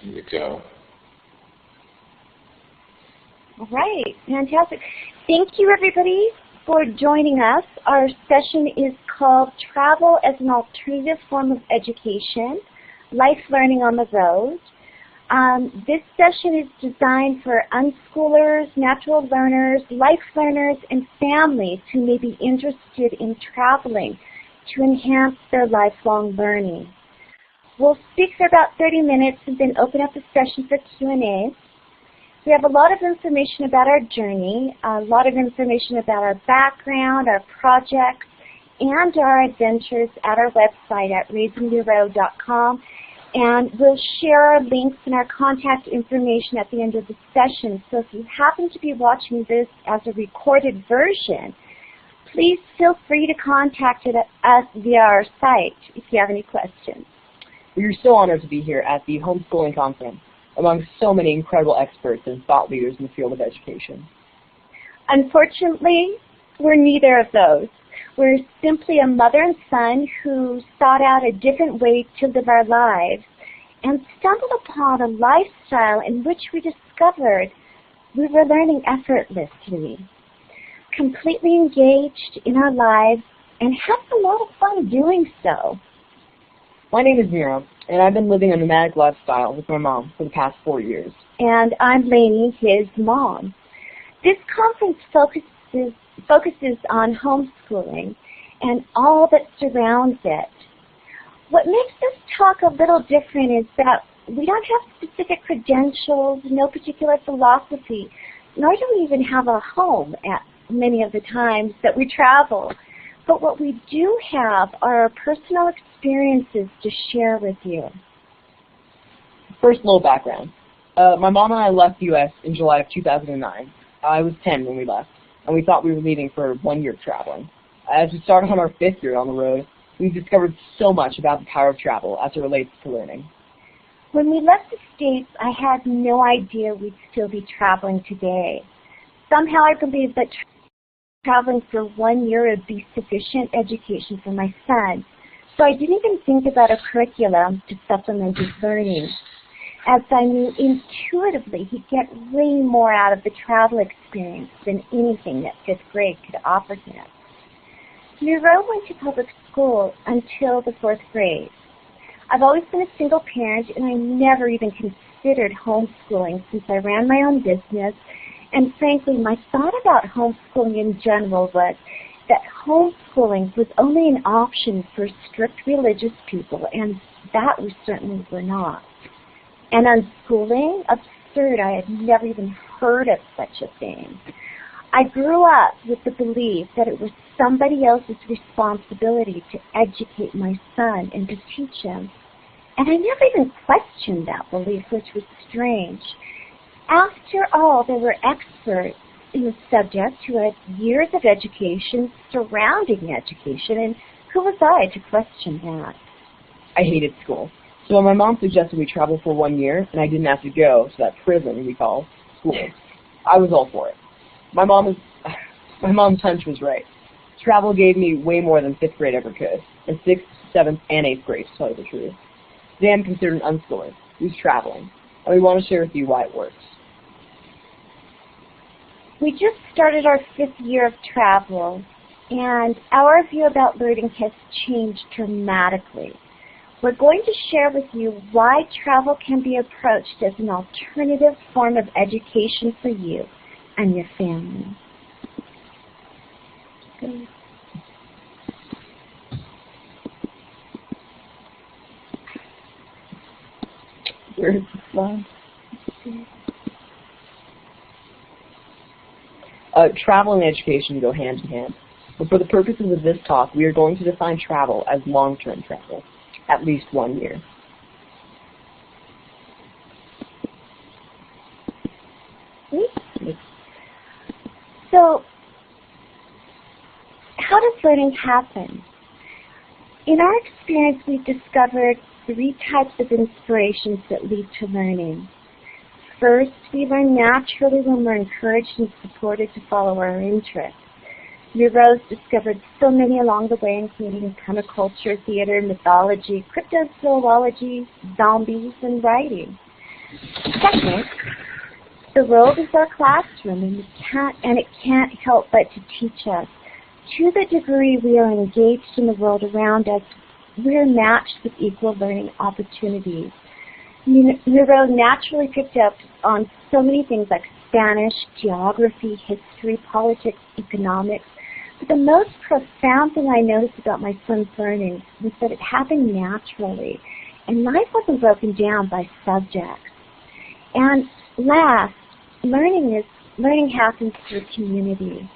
You go. All right, fantastic. Thank you, everybody, for joining us. Our session is called Travel as an Alternative Form of Education, Life Learning on the Road. This session is designed for unschoolers, natural learners, life learners, and families who may be interested in traveling to enhance their lifelong learning. We'll speak for about 30 minutes and then open up the session for Q&A. We have a lot of information about our journey, a lot of information about our background, our projects, and our adventures at our website at redesigning.com. And we'll share our links and our contact information at the end of the session. So if you happen to be watching this as a recorded version, please feel free to contact us via our site if you have any questions. We are so honored to be here at the Homeschooling Conference, among so many incredible experts and thought leaders in the field of education. Unfortunately, we're neither of those. We're simply a mother and son who sought out a different way to live our lives and stumbled upon a lifestyle in which we discovered we were learning effortlessly, completely engaged in our lives, and having a lot of fun doing so. My name is Miro, and I've been living a nomadic lifestyle with my mom for the past 4 years. And I'm Lainie, his mom. This conference focuses on homeschooling and all that surrounds it. What makes this talk a little different is that we don't have specific credentials, no particular philosophy, nor do we even have a home at many of the times that we travel. But what we do have are our personal experiences to share with you. First, a little background. My mom and I left the U.S. in July of 2009. I was 10 when we left, and we thought we were leaving for 1 year of traveling. As we started on our 5th year on the road, we've discovered so much about the power of travel as it relates to learning. When we left the States, I had no idea we'd still be traveling today. Somehow I believed that traveling for 1 year would be sufficient education for my son. So I didn't even think about a curriculum to supplement his learning, as I knew intuitively he'd get way more out of the travel experience than anything that 5th grade could offer him. Miro went to public school until the 4th grade. I've always been a single parent, and I never even considered homeschooling since I ran my own business. And frankly, my thought about homeschooling in general was that homeschooling was only an option for strict religious people, and that we certainly were not. And unschooling? Absurd. I had never even heard of such a thing. I grew up with the belief that it was somebody else's responsibility to educate my son and to teach him. And I never even questioned that belief, which was strange. After all, there were experts in the subject who had years of education surrounding education, and who was I to question that? I hated school. So when my mom suggested we travel for 1 year and I didn't have to go to that prison we call school, I was all for it. My mom's hunch was right. Travel gave me way more than 5th grade ever could, and 6th, 7th, and 8th grade, to tell you the truth. Today I'm considered an unschooler who's traveling, and we want to share with you why it works. We just started our 5th year of travel, and our view about learning has changed dramatically. We're going to share with you why travel can be approached as an alternative form of education for you and your family. Good. Where's the slide? Travel and education go hand in hand. But for the purposes of this talk, we are going to define travel as long-term travel, at least 1 year. So, how does learning happen? In our experience, we've discovered 3 types of inspirations that lead to learning. First, we learn naturally when we're encouraged and supported to follow our interests. Miro's discovered so many along the way, including permaculture, theater, mythology, cryptozoology, zombies, and writing. Second, the world is our classroom, and it can't help but to teach us. To the degree we are engaged in the world around us, we're matched with equal learning opportunities. Miro naturally picked up on so many things like Spanish, geography, history, politics, economics. But the most profound thing I noticed about my son's learning was that it happened naturally, and life wasn't broken down by subjects. And last, learning happens through community.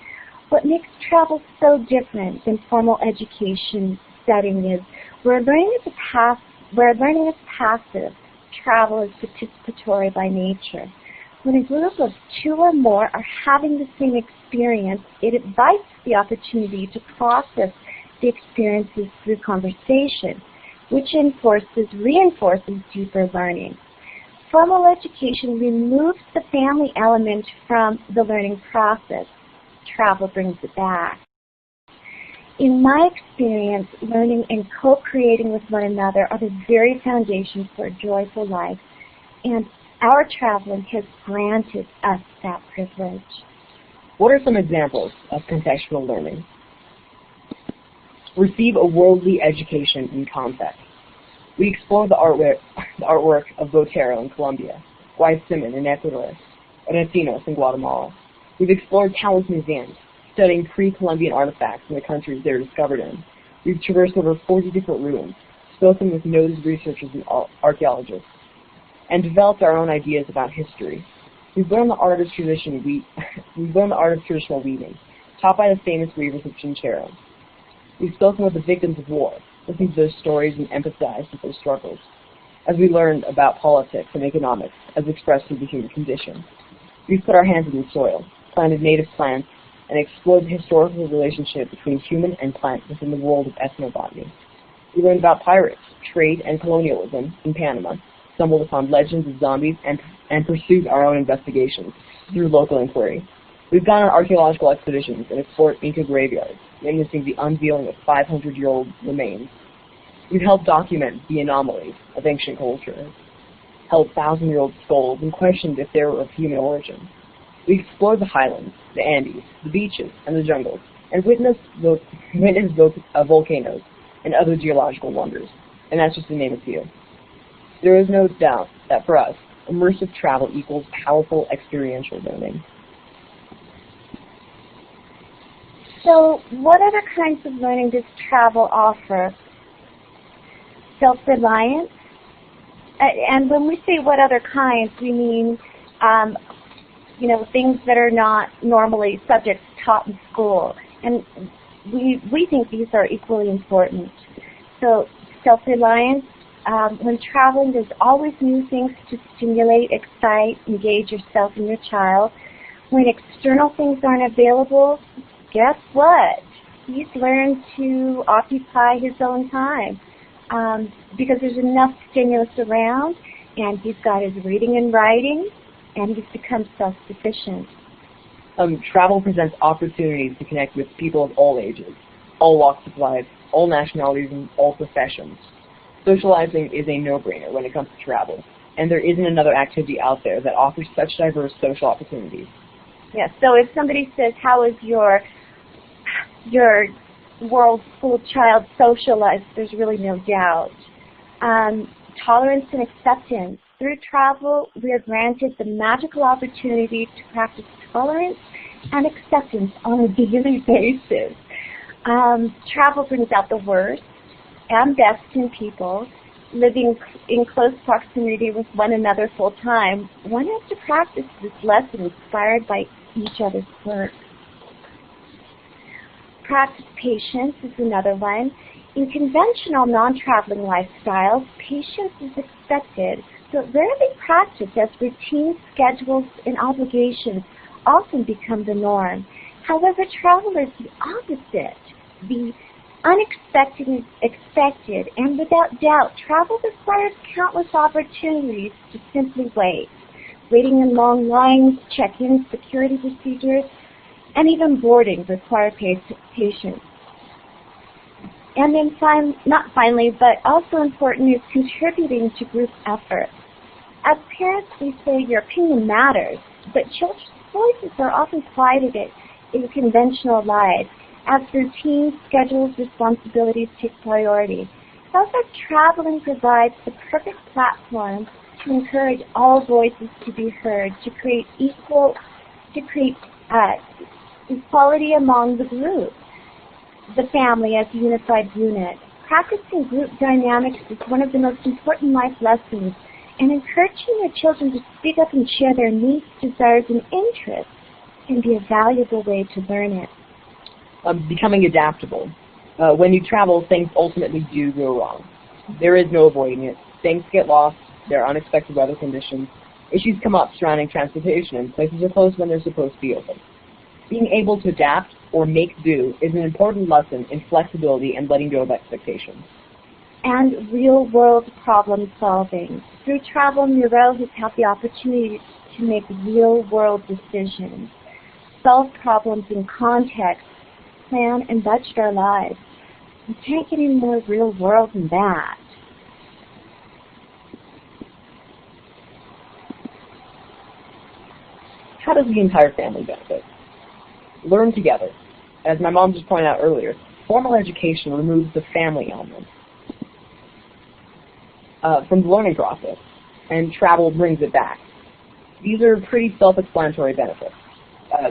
What makes travel so different than formal education setting is where learning is passive, travel is participatory by nature. When a group of two or more are having the same experience, it invites the opportunity to process the experiences through conversation, which reinforces deeper learning. Formal education removes the family element from the learning process. Travel brings it back. In my experience, learning and co-creating with one another are the very foundations for a joyful life, and our traveling has granted us that privilege. What are some examples of contextual learning? Receive a worldly education in context. We explore the artwork of Botero in Colombia, Guaycimin in Ecuador, and Recinos in Guatemala. We've explored countless museums, studying pre-Columbian artifacts in the countries they were discovered in. We've traversed over 40 different ruins, spoken with noted researchers and archaeologists, and developed our own ideas about history. We've learned the art of traditional weaving, taught by the famous weavers of Chinchero. We've spoken with the victims of war, listened to their stories and empathized with their struggles, as we learned about politics and economics as expressed through the human condition. We've put our hands in the soil, planted native plants, and explored the historical relationship between human and plant within the world of ethnobotany. We learned about pirates, trade, and colonialism in Panama, stumbled upon legends of zombies, and pursued our own investigations through local inquiry. We've gone on archaeological expeditions and explored Inca graveyards, witnessing the unveiling of 500-year-old remains. We've helped document the anomalies of ancient culture, held 1,000-year-old skulls, and questioned if they were of human origin. We explored the highlands, the Andes, the beaches, and the jungles, and witnessed volcanoes and other geological wonders, and that's just to name a few. There is no doubt that for us, immersive travel equals powerful experiential learning. So what other kinds of learning does travel offer? Self-reliance. And when we say what other kinds, we mean things that are not normally subjects taught in school. And we think these are equally important. So self-reliance, when traveling, there's always new things to stimulate, excite, engage yourself and your child. When external things aren't available, guess what? He's learned to occupy his own time because there's enough stimulus around, and he's got his reading and writing, and he's become self-sufficient. Travel presents opportunities to connect with people of all ages, all walks of life, all nationalities, and all professions. Socializing is a no-brainer when it comes to travel, and there isn't another activity out there that offers such diverse social opportunities. Yes, so if somebody says, how is your world school child socialized, there's really no doubt. Tolerance and acceptance. Through travel, we are granted the magical opportunity to practice tolerance and acceptance on a daily basis. Travel brings out the worst and best in people. Living in close proximity with one another full time, one has to practice this lesson inspired by each other's work. Practice patience is another one. In conventional non-traveling lifestyles, patience is expected, so it's rarely practiced as routine schedules and obligations often become the norm. However, travel is the opposite. The unexpected is expected, and without doubt, travel requires countless opportunities to simply wait. Waiting in long lines, check-in, security procedures, and even boarding require patience. And then not finally, but also important is contributing to group effort. As parents, we say your opinion matters, but children's voices are often quieted in conventional lives as routine schedules, responsibilities take priority. However, traveling provides the perfect platform to encourage all voices to be heard, to create equality among the group, the family as a unified unit. Practicing group dynamics is one of the most important life lessons, and encouraging your children to speak up and share their needs, desires, and interests can be a valuable way to learn it. Becoming adaptable. When you travel, things ultimately do go wrong. There is no avoiding it. Things get lost. There are unexpected weather conditions. Issues come up surrounding transportation, and places are closed when they're supposed to be open. Being able to adapt or make do is an important lesson in flexibility and letting go of expectations. And real-world problem solving. Through travel, Miro has had the opportunity to make real-world decisions, solve problems in context, plan and budget our lives. You can't get any more real-world than that. How does the entire family benefit? Learn together. As my mom just pointed out earlier, formal education removes the family element from the learning process, and travel brings it back. These are pretty self-explanatory benefits.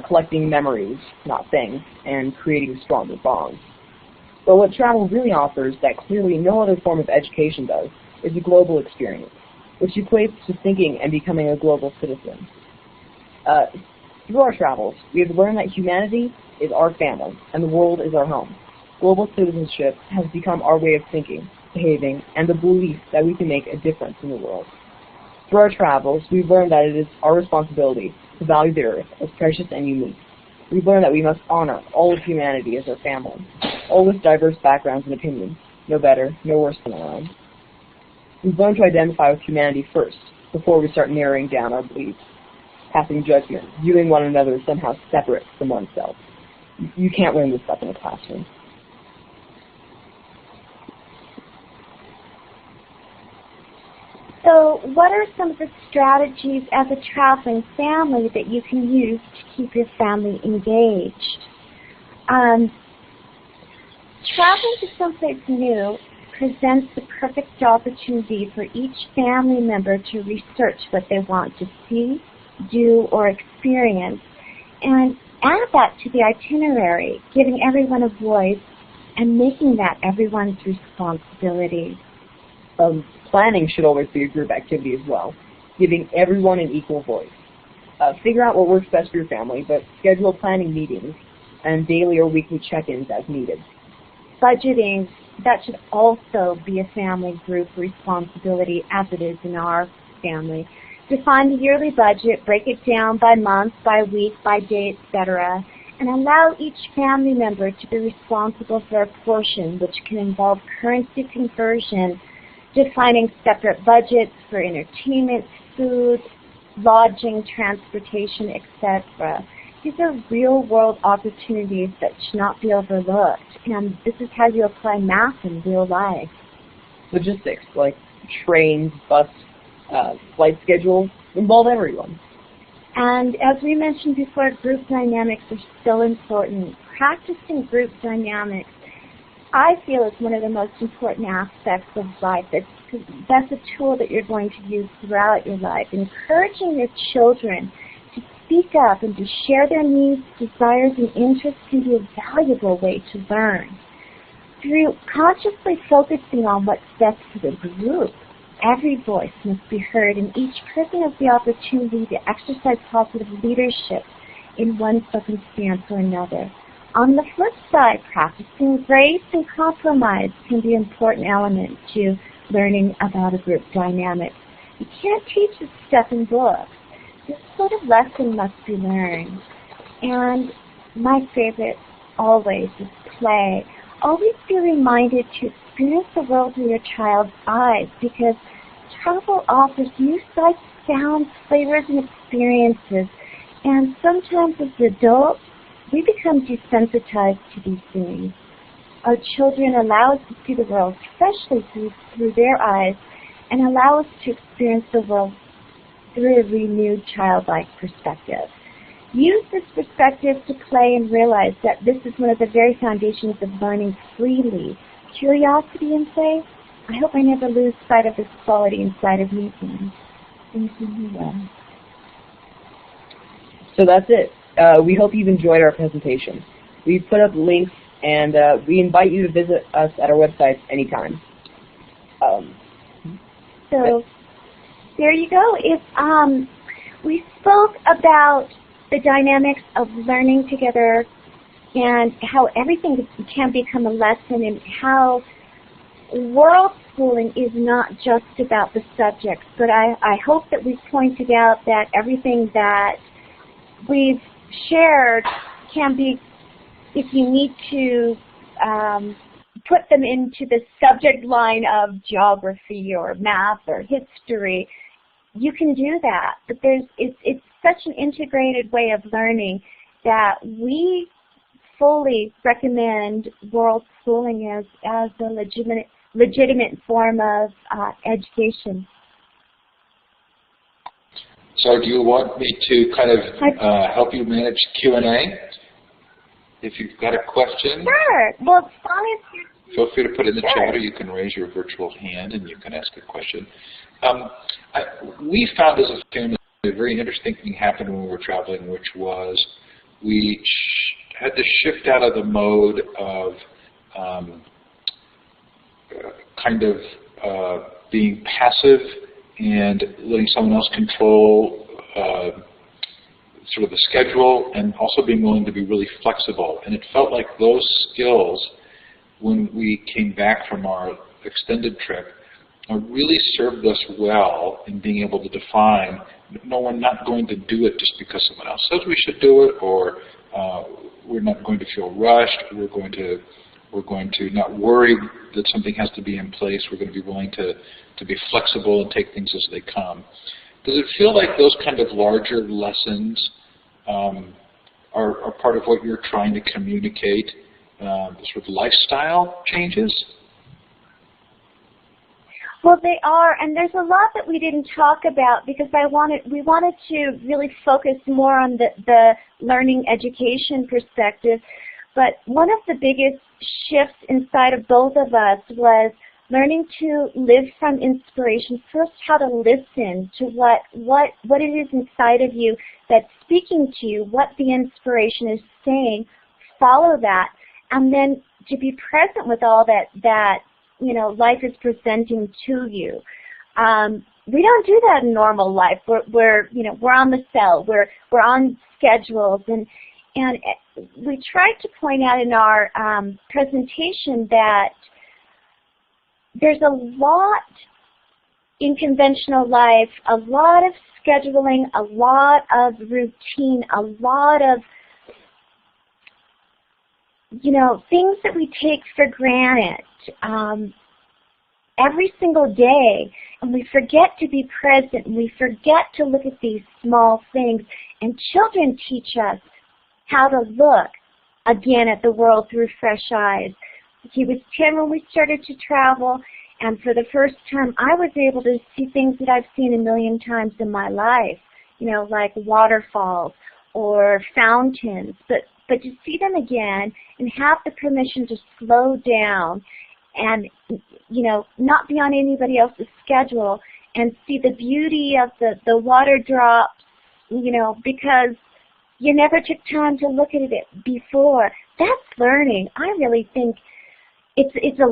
Collecting memories, not things, and creating stronger bonds. But what travel really offers that clearly no other form of education does is a global experience, which equates to thinking and becoming a global citizen. Through our travels, we have learned that humanity is our family, and the world is our home. Global citizenship has become our way of thinking, behaving, and the belief that we can make a difference in the world. Through our travels, we've learned that it is our responsibility to value the earth as precious and unique. We've learned that we must honor all of humanity as our family, all with diverse backgrounds and opinions, no better, no worse than our own. We've learned to identify with humanity first, before we start narrowing down our beliefs, passing judgment, viewing one another as somehow separate from oneself. You can't learn this stuff in a classroom. So what are some of the strategies as a traveling family that you can use to keep your family engaged? Traveling to someplace new presents the perfect opportunity for each family member to research what they want to see, do, or experience, and add that to the itinerary, giving everyone a voice and making that everyone's responsibility. Planning should always be a group activity as well, giving everyone an equal voice. Figure out what works best for your family, but schedule planning meetings and daily or weekly check-ins as needed. Budgeting, that should also be a family group responsibility as it is in our family. Define the yearly budget, break it down by month, by week, by day, etc., and allow each family member to be responsible for a portion, which can involve currency conversion, defining separate budgets for entertainment, food, lodging, transportation, etc. These are real-world opportunities that should not be overlooked, and this is how you apply math in real life. Logistics, like trains, bus, flight schedules, involve everyone. And as we mentioned before, group dynamics are still important. Practicing group dynamics, I feel, is one of the most important aspects of life. That's a tool that you're going to use throughout your life. Encouraging your children to speak up and to share their needs, desires, and interests can be a valuable way to learn. Through consciously focusing on what's best for the group, every voice must be heard, and each person has the opportunity to exercise positive leadership in one circumstance or another. On the flip side, practicing grace and compromise can be an important element to learning about a group dynamic. You can't teach this stuff in books. This sort of lesson must be learned. And my favorite always is play. Always be reminded to experience the world through your child's eyes, because travel offers new sights, sounds, flavors, and experiences. And sometimes as adults, we become desensitized to these things. Our children allow us to see the world freshly through their eyes and allow us to experience the world through a renewed childlike perspective. Use this perspective to play and realize that this is one of the very foundations of learning freely. Curiosity and play. I hope I never lose sight of this quality inside of me. Thank you. So that's it. We hope you've enjoyed our presentation. We've put up links, and we invite you to visit us at our website anytime. So there you go. We spoke about the dynamics of learning together and how everything can become a lesson, and how world schooling is not just about the subjects. But I hope that we've pointed out that everything that we've shared can be, if you need to put them into the subject line of geography or math or history, you can do that. But it's such an integrated way of learning that we fully recommend world schooling as a legitimate form of education. So do you want me to kind of help you manage Q&A? If you've got a question, sure. Well, as long as feel free to put it in the sure. chat, or you can raise your virtual hand and you can ask a question. We found as a family a very interesting thing happened when we were traveling, which was we had to shift out of the mode of being passive and letting someone else control sort of the schedule, and also being willing to be really flexible. And it felt like those skills, when we came back from our extended trip, really served us well in being able to define, no, we're not going to do it just because someone else says we should do it, or we're not going to feel rushed, we're going to not worry that something has to be in place, we're going to be willing to be flexible and take things as they come. Does it feel like those kind of larger lessons are part of what you're trying to communicate, sort of lifestyle changes? Well, they are, and there's a lot that we didn't talk about because we wanted to really focus more on the learning education perspective. But one of the biggest shifts inside of both of us was learning to live from inspiration. First, how to listen to what it is inside of you that's speaking to you, what the inspiration is saying, follow that, and then to be present with all that life is presenting to you. We don't do that in normal life. We're on the cell. We're on schedules, and we tried to point out in our presentation that there's a lot in conventional life, a lot of scheduling, a lot of routine, a lot of things that we take for granted every single day, and we forget to be present, and we forget to look at these small things. And children teach us how to look again at the world through fresh eyes. He was 10 when we started to travel, and for the first time I was able to see things that I've seen a million times in my life, like waterfalls or fountains, but to see them again and have the permission to slow down and not be on anybody else's schedule and see the beauty of the water drops, because you never took time to look at it before. That's learning. I really think it's a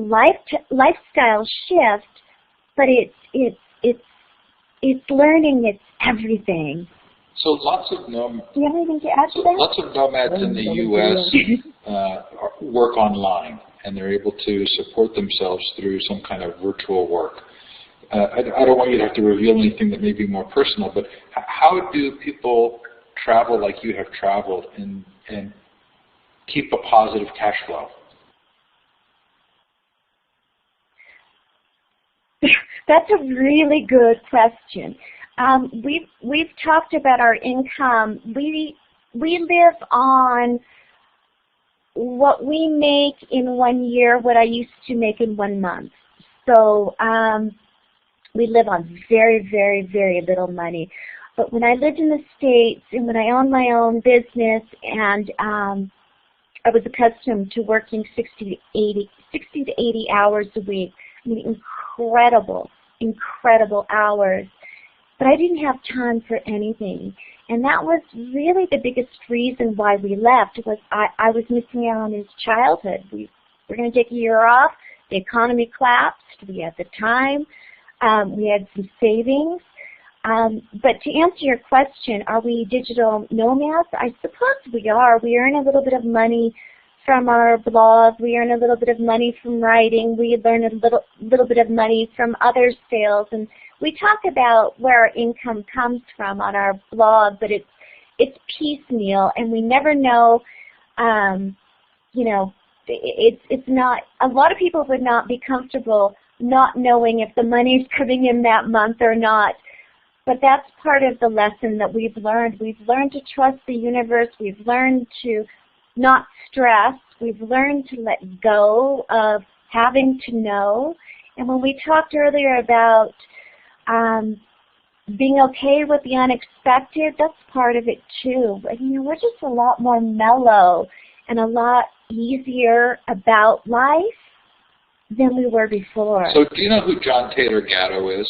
lifestyle shift, but it's learning. It's everything. So lots of Do you have anything to add to that? Lots of nomads in the U.S. Work online, and they're able to support themselves through some kind of virtual work. I don't want you to have to reveal anything that may be more personal, but how do people travel like you have traveled and keep a positive cash flow? That's a really good question. We've talked about our income. We live on what we make in 1 year, what I used to make in 1 month. So We live on very, very, very little money. But when I lived in the States and when I owned my own business and I was accustomed to working 60 to 80 hours a week, I mean, incredible, incredible hours. But I didn't have time for anything. And that was really the biggest reason why we left, was I was missing out on his childhood. We were going to take a year off. The economy collapsed. We had the time. We had some savings. But to answer your question, are we digital nomads? I suppose we are. We earn a little bit of money from our blog. We earn a little bit of money from writing. We learn a little bit of money from other sales. And we talk about where our income comes from on our blog, but it's piecemeal, and we never know, you know, it's not, a lot of people would not be comfortable not knowing if the money's coming in that month or not. But that's part of the lesson that we've learned. We've learned to trust the universe. We've learned to not stress. We've learned to let go of having to know. And when we talked earlier about being okay with the unexpected, that's part of it too. But, you know, we're just a lot more mellow and a lot easier about life than we were before. So do you know who John Taylor Gatto is?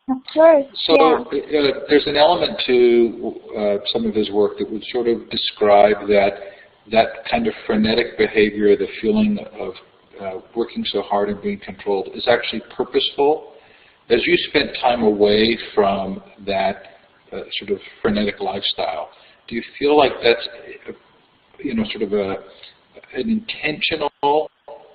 Of course, so yeah. There's an element to some of his work that would sort of describe that kind of frenetic behavior, the feeling of working so hard and being controlled, is actually purposeful. As you spent time away from that sort of frenetic lifestyle, do you feel like that's, you know, sort of an intentional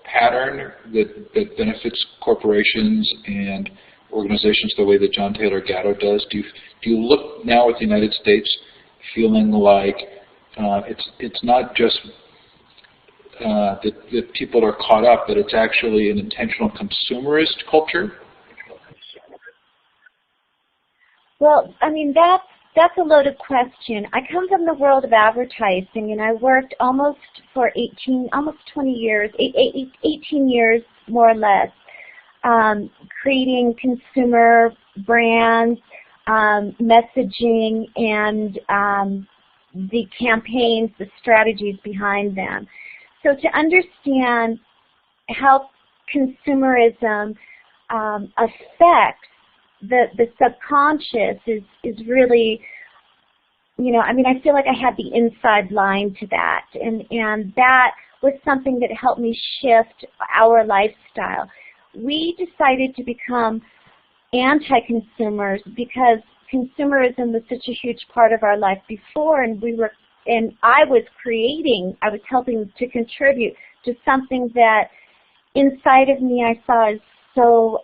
pattern that benefits corporations and organizations the way that John Taylor Gatto does? Do you look now at the United States feeling like it's not just that people are caught up, but it's actually an intentional consumerist culture? Well, I mean, that's a loaded question. I come from the world of advertising, and I worked almost 20 years, 18 years more or less, creating consumer brands, messaging, and the campaigns, the strategies behind them. So to understand how consumerism affects the subconscious is really, you know, I mean, I feel like I had the inside line to that, and that was something that helped me shift our lifestyle. We decided to become anti-consumers because consumerism was such a huge part of our life before, and I was helping to contribute to something that inside of me I saw as so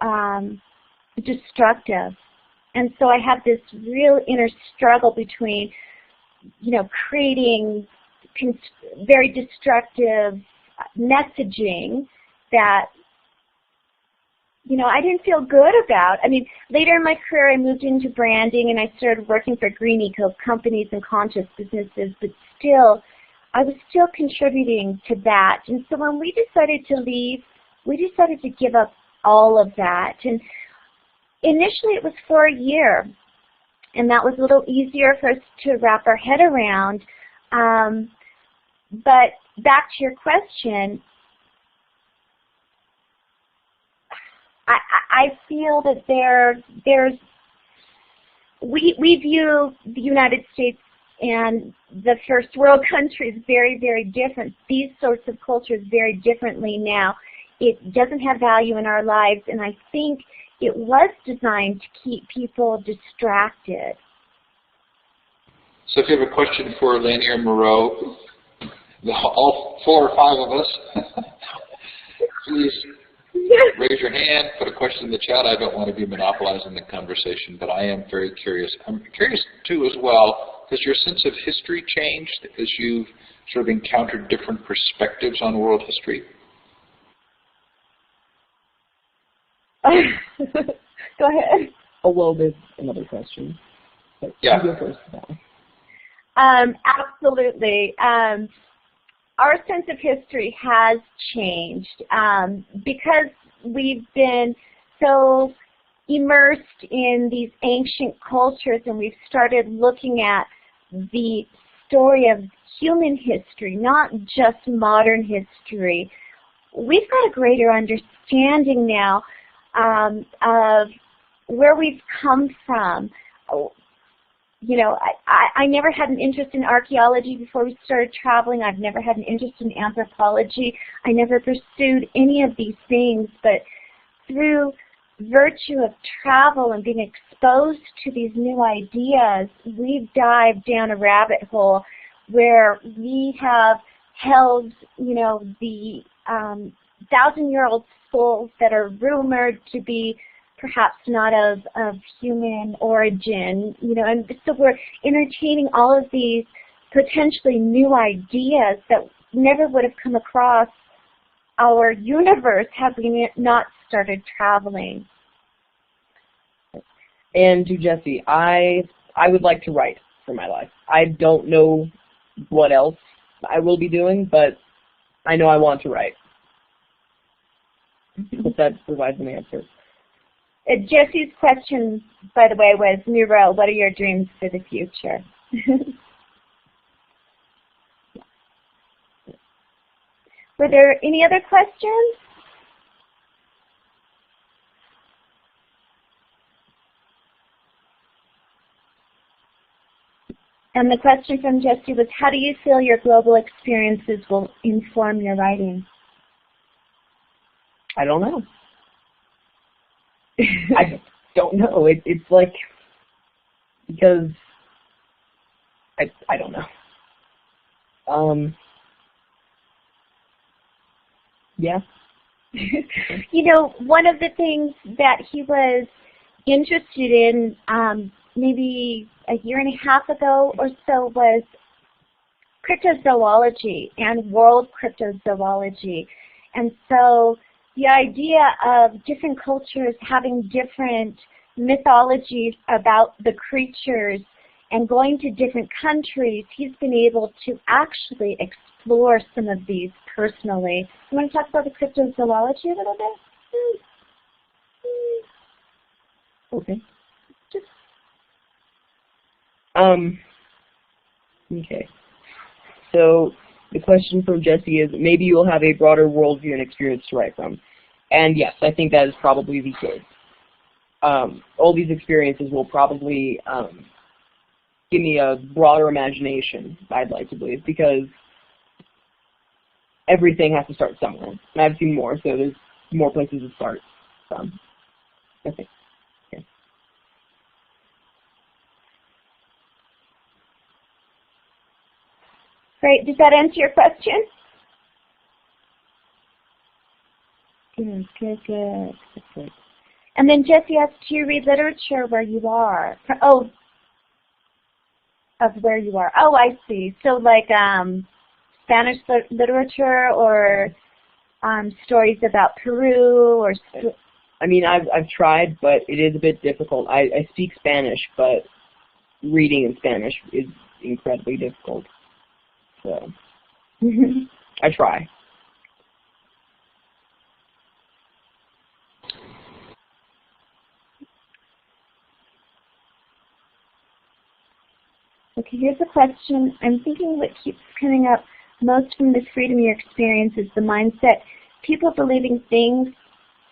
destructive. And so I had this real inner struggle between, you know, creating very destructive messaging that, you know, I didn't feel good about. I mean, later in my career I moved into branding and I started working for green eco companies and conscious businesses, but still, I was still contributing to that. And so when we decided to leave, we decided to give up all of that. And initially it was for a year, and that was a little easier for us to wrap our head around. But back to your question, I feel that we view the United States and the first world countries very, very different. These sorts of cultures very differently now. It doesn't have value in our lives, and I think it was designed to keep people distracted. So if you have a question for Lainie or Miro, all 4 or 5 of us, please raise your hand, put a question in the chat. I don't want to be monopolizing the conversation, but I am very curious. I'm curious, too, as well, has your sense of history changed as you've sort of encountered different perspectives on world history? Go ahead. Oh, well, there's another question. But yeah. You go first now. Absolutely. Our sense of history has changed because we've been so immersed in these ancient cultures, and we've started looking at the story of human history, not just modern history, we've got a greater understanding now of where we've come from. You know, I never had an interest in archaeology before we started traveling. I've never had an interest in anthropology. I never pursued any of these things, but through virtue of travel and being exposed to these new ideas, we've dived down a rabbit hole where we have held, you know, the 1,000-year-old skulls that are rumored to be perhaps not of human origin, you know, and so we're entertaining all of these potentially new ideas that never would have come across our universe had we not started traveling. And to Jesse, I would like to write for my life. I don't know what else I will be doing, but I know I want to write. Hope that provides an answer. Jesse's question, by the way, was, Miro, what are your dreams for the future? Were there any other questions? And the question from Jesse was, how do you feel your global experiences will inform your writing? I don't know. I don't know. It's like, because I don't know. Yeah. You know, one of the things that he was interested in maybe a year and a half ago or so was cryptozoology and world cryptozoology. And so the idea of different cultures having different mythologies about the creatures and going to different countries, he's been able to actually explore some of these personally. You want to talk about the cryptozoology a little bit? Okay. Okay. So the question from Jesse is, maybe you'll have a broader worldview and experience to write from. And yes, I think that is probably the case. All these experiences will probably give me a broader imagination, I'd like to believe, because everything has to start somewhere. And I've seen more, so there's more places to start from, I think. Okay. Great. Does that answer your question? Good. And then Jesse asked, do you read literature where you are? Oh, of where you are. Oh, I see. So like Spanish literature or stories about Peru or... I mean, I've tried, but it is a bit difficult. I speak Spanish, but reading in Spanish is incredibly difficult. So I try. Okay, here's a question. I'm thinking what keeps coming up most from this freedom your experience is the mindset. People believing things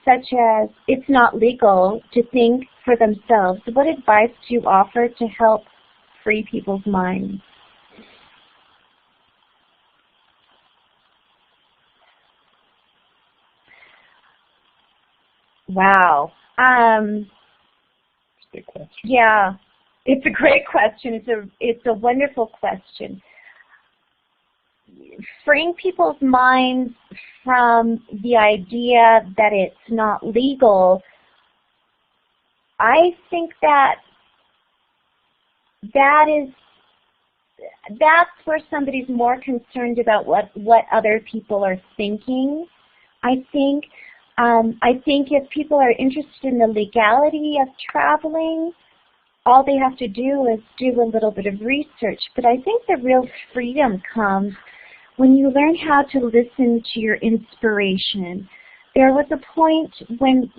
such as it's not legal to think for themselves. What advice do you offer to help free people's minds? Wow. Big question. Yeah. It's a great question. It's a wonderful question. Freeing people's minds from the idea that it's not legal, I think that's where somebody's more concerned about what other people are thinking. I think if people are interested in the legality of traveling, all they have to do is do a little bit of research. But I think the real freedom comes when you learn how to listen to your inspiration. there was a point when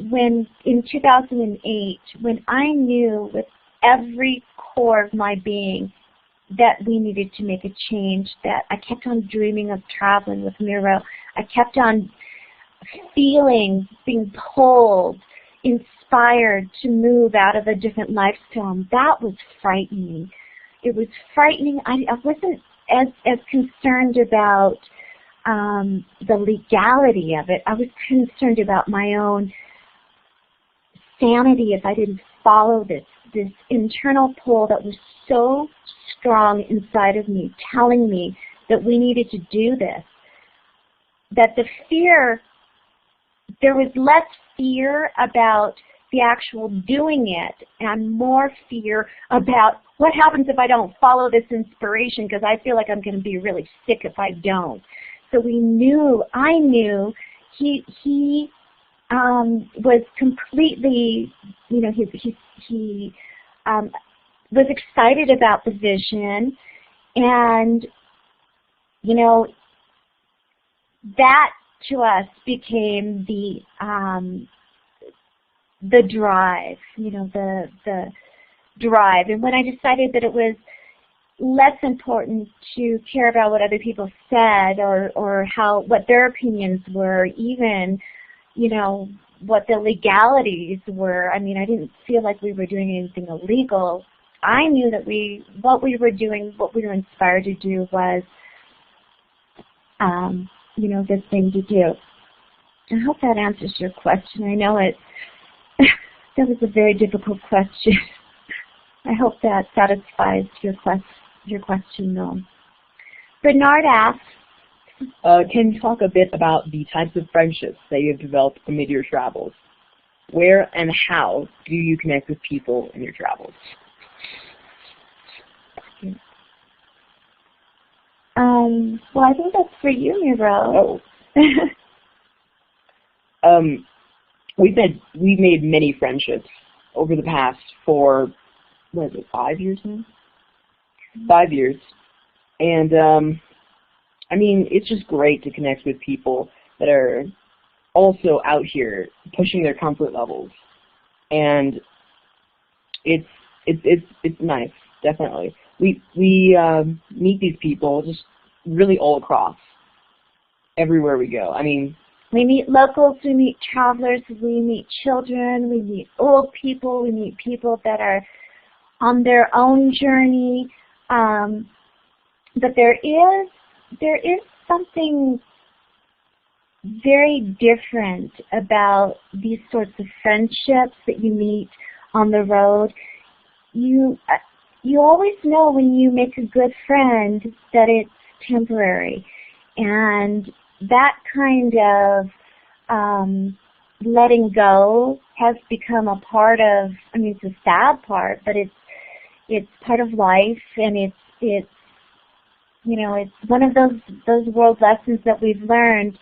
in 2008, when I knew with every core of my being that we needed to make a change, that I kept on dreaming of traveling with Miro. I kept on feeling, being pulled, inspired to move out of a different lifestyle. That was frightening. It was frightening. I wasn't as concerned about the legality of it. I was concerned about my own sanity if I didn't follow this internal pull that was so strong inside of me, telling me that we needed to do this. That the fear, there was less fear about the actual doing it and more fear about what happens if I don't follow this inspiration, because I feel like I'm going to be really sick if I don't. So I knew he was completely, you know, he was excited about the vision, and, you know, that to us became the drive, you know, the drive. And when I decided that it was less important to care about what other people said or what their opinions were, even, you know, what the legalities were. I mean, I didn't feel like we were doing anything illegal. I knew that what we were doing, what we were inspired to do was, you know, the thing to do. I hope that answers your question. I know that was a very difficult question. I hope that satisfies your question, though. Bernard asks, can you talk a bit about the types of friendships that you have developed amid your travels? Where and how do you connect with people in your travels? Well, I think that's for you, Miro. Oh. We've made many friendships over the past 5 years now? 5 years. And I mean, it's just great to connect with people that are also out here pushing their comfort levels. And it's nice, definitely. We meet these people just really all across, everywhere we go. I mean, we meet locals, we meet travelers, we meet children, we meet old people, we meet people that are on their own journey. But there is something very different about these sorts of friendships that you meet on the road. You always know when you make a good friend that it's temporary, and that kind of letting go has become a part of, I mean, it's a sad part, but it's part of life, and it's you know, it's one of those world lessons that we've learned.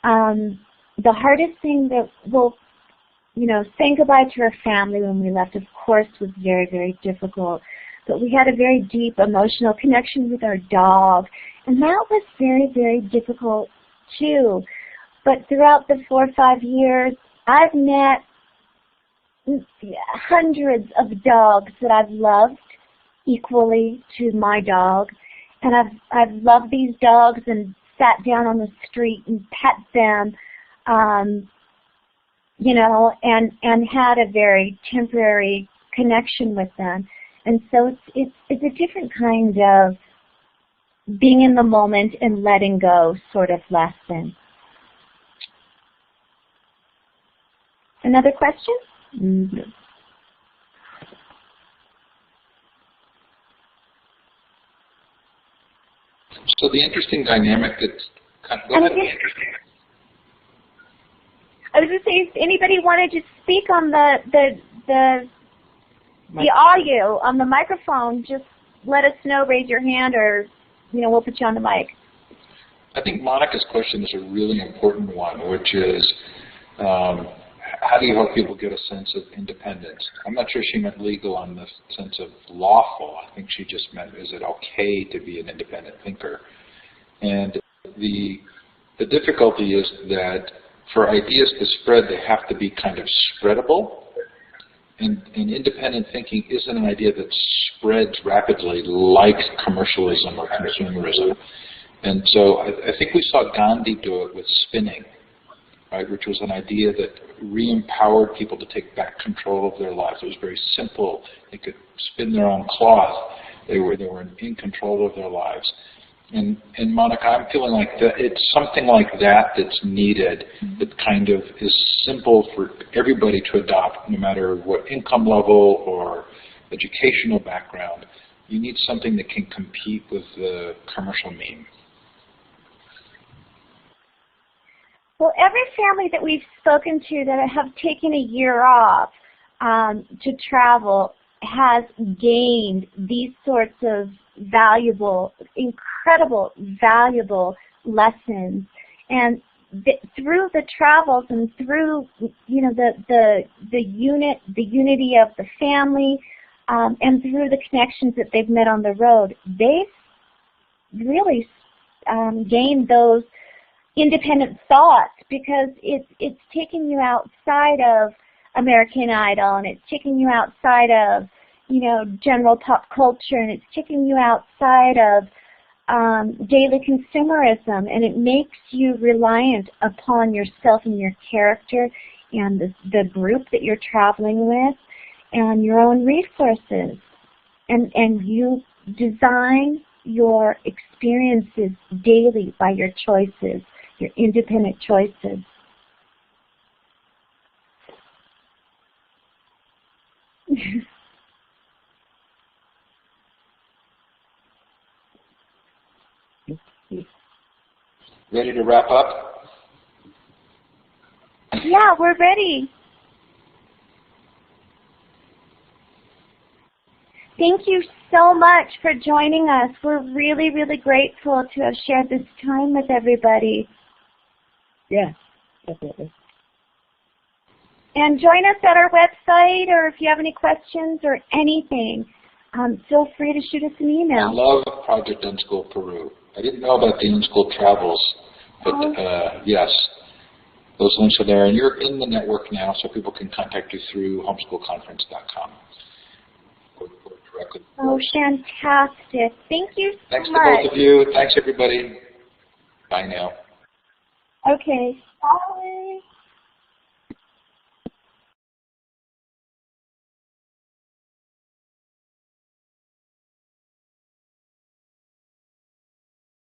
The hardest thing that we'll, you know, saying goodbye to our family when we left, of course, was very, very difficult. But we had a very deep emotional connection with our dog, and that was very, very difficult too. But throughout the 4 or 5 years, I've met hundreds of dogs that I've loved equally to my dog, and I've loved these dogs and sat down on the street and pet them, you know, and had a very temporary connection with them. And so it's a different kind of being in the moment and letting go sort of lesson. Another question? Mm-hmm. So the interesting dynamic that's kind of I was going to say, if anybody wanted to speak on the audio on the microphone, just let us know, raise your hand, or, you know, we'll put you on the mic. I think Monica's question is a really important one, which is how do you help people get a sense of independence? I'm not sure she meant legal on the sense of lawful. I think she just meant, is it okay to be an independent thinker? And the difficulty is that for ideas to spread, they have to be kind of spreadable. And independent thinking isn't an idea that spreads rapidly like commercialism or consumerism. And so I think we saw Gandhi do it with spinning, right, which was an idea that re-empowered people to take back control of their lives. It was very simple. They could spin their own cloth. They were in control of their lives. And Monica, I'm feeling like that it's something like that that's needed, that kind of is simple for everybody to adopt, no matter what income level or educational background. You need something that can compete with the commercial meme. Well, every family that we've spoken to that have taken a year off to travel has gained these sorts of valuable, incredible, valuable lessons. And through the travels and through, you know, the unity of the family, and through the connections that they've met on the road, they've really gained those independent thoughts, because it's taking you outside of American Idol, and it's taking you outside of, you know, general pop culture, and it's taking you outside of daily consumerism, and it makes you reliant upon yourself and your character and the group that you're traveling with and your own resources. And you design your experiences daily by your choices, your independent choices. Ready to wrap up? Yeah, we're ready. Thank you so much for joining us. We're really, really grateful to have shared this time with everybody. Yeah, definitely. And join us at our website, or if you have any questions or anything, feel free to shoot us an email. I love Project Unschool Peru. I didn't know about the Unschool Travels, but yes, those links are there. And you're in the network now, so people can contact you through homeschoolconference.com. Oh, fantastic. Thank you so Thanks much. to both of you. Thanks, everybody. Bye now. Okay. Bye.